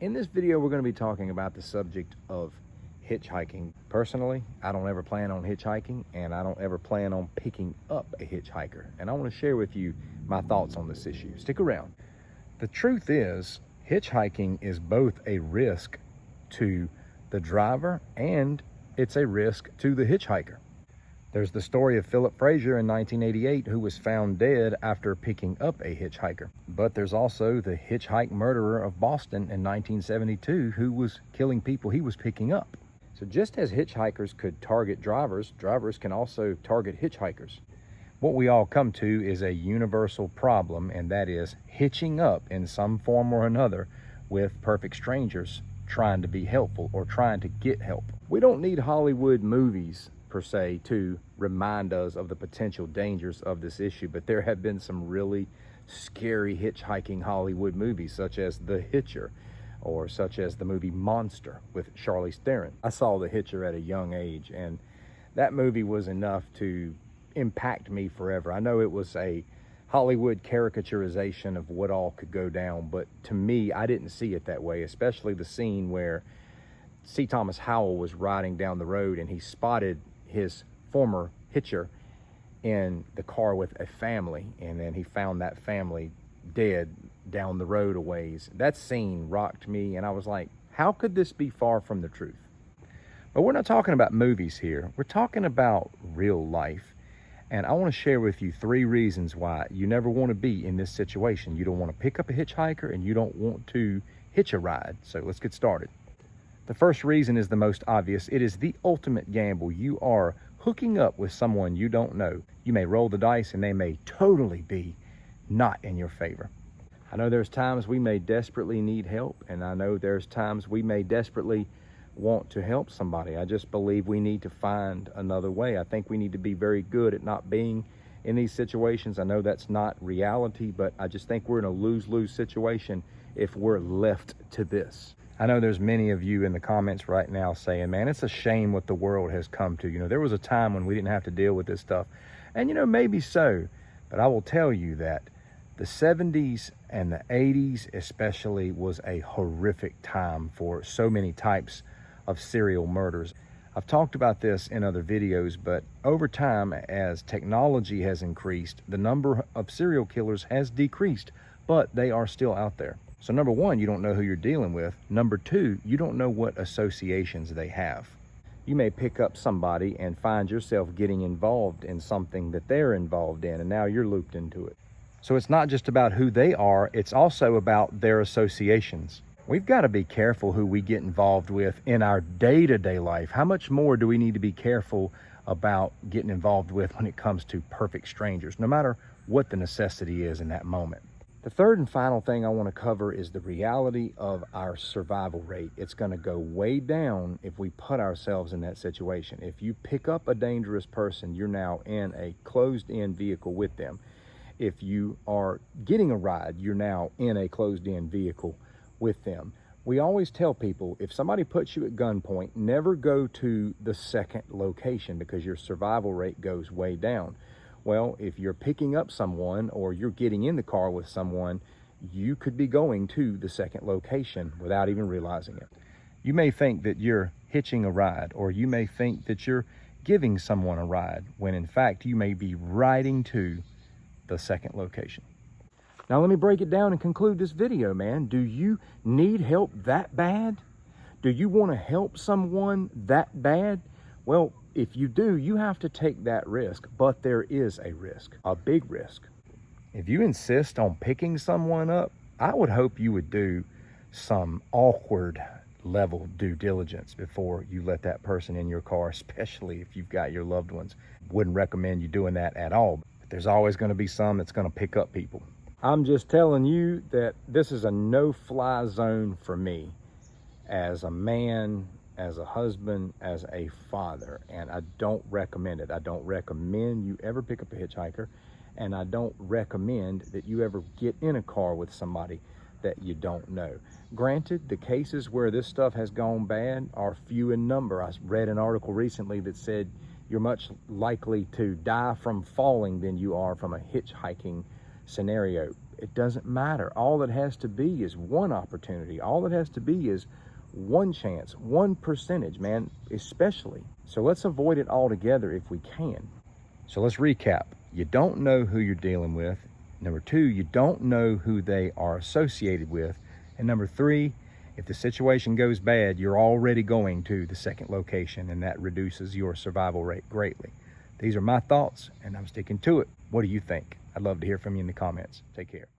In this video, we're going to be talking about the subject of hitchhiking. Personally, I don't ever plan on hitchhiking, and I don't ever plan on picking up a hitchhiker. And I want to share with you my thoughts on this issue. Stick around. The truth is, hitchhiking is both a risk to the driver and it's a risk to the hitchhiker. There's the story of Philip Frazier in 1988 who was found dead after picking up a hitchhiker. But there's also the hitchhike murderer of Boston in 1972 who was killing people he was picking up. So just as hitchhikers could target drivers, drivers can also target hitchhikers. What we all come to is a universal problem, and that is hitching up in some form or another with perfect strangers trying to be helpful or trying to get help. We don't need Hollywood movies per se to remind us of the potential dangers of this issue, but there have been some really scary hitchhiking Hollywood movies, such as The Hitcher or such as the movie Monster with Charlize Theron. I saw The Hitcher at a young age, and that movie was enough to impact me forever. I know it was a Hollywood caricaturization of what all could go down, but to me, I didn't see it that way, especially the scene where C. Thomas Howell was riding down the road and he spotted his former hitcher in the car with a family, and then he found that family dead down the road a ways. That scene rocked me, and I was like, how could this be far from the truth? But we're not talking about movies here. We're talking about real life. And I want to share with you 3 reasons why you never want to be in this situation. You don't want to pick up a hitchhiker, and you don't want to hitch a ride. So let's get started. The first reason is the most obvious. It is the ultimate gamble. You are hooking up with someone you don't know. You may roll the dice and they may totally be not in your favor. I know there's times we may desperately need help, and I know there's times we may desperately want to help somebody. I just believe we need to find another way. I think we need to be very good at not being in these situations. I know that's not reality, but I just think we're in a lose-lose situation if we're left to this. I know there's many of you in the comments right now saying, man, it's a shame what the world has come to. You know, there was a time when we didn't have to deal with this stuff. And, you know, maybe so. But I will tell you that the 70s and the 80s especially was a horrific time for so many types of serial murders. I've talked about this in other videos, but over time, as technology has increased, the number of serial killers has decreased, but they are still out there. So number 1, you don't know who you're dealing with. Number 2, you don't know what associations they have. You may pick up somebody and find yourself getting involved in something that they're involved in, and now you're looped into it. So it's not just about who they are, it's also about their associations. We've got to be careful who we get involved with in our day-to-day life. How much more do we need to be careful about getting involved with when it comes to perfect strangers, no matter what the necessity is in that moment? The third and final thing I want to cover is the reality of our survival rate. It's going to go way down if we put ourselves in that situation. If you pick up a dangerous person, you're now in a closed-in vehicle with them. If you are getting a ride, you're now in a closed-in vehicle with them. We always tell people, if somebody puts you at gunpoint, never go to the second location because your survival rate goes way down. Well, if you're picking up someone or you're getting in the car with someone, you could be going to the second location without even realizing it. You may think that you're hitching a ride, or you may think that you're giving someone a ride, when in fact you may be riding to the second location. Now let me break it down and conclude this video, man. Do you need help that bad? Do you want to help someone that bad? Well, if you do, you have to take that risk, but there is a risk, a big risk. If you insist on picking someone up, I would hope you would do some awkward level due diligence before you let that person in your car, especially if you've got your loved ones. Wouldn't recommend you doing that at all, but there's always going to be some that's going to pick up people. I'm just telling you that this is a no-fly zone for me as a man, as a husband, as a father, and I don't recommend it. I don't recommend you ever pick up a hitchhiker, and I don't recommend that you ever get in a car with somebody that you don't know. Granted, the cases where this stuff has gone bad are few in number. I read an article recently that said you're much likely to die from falling than you are from a hitchhiking scenario. It doesn't matter. All that has to be is one opportunity. All that has to be is one chance, one percentage, man, especially. So let's avoid it altogether if we can. So let's recap. You don't know who you're dealing with. Number two, you don't know who they are associated with. And number three, if the situation goes bad, you're already going to the second location, and that reduces your survival rate greatly. These are my thoughts, and I'm sticking to it. What do you think? I'd love to hear from you in the comments. Take care.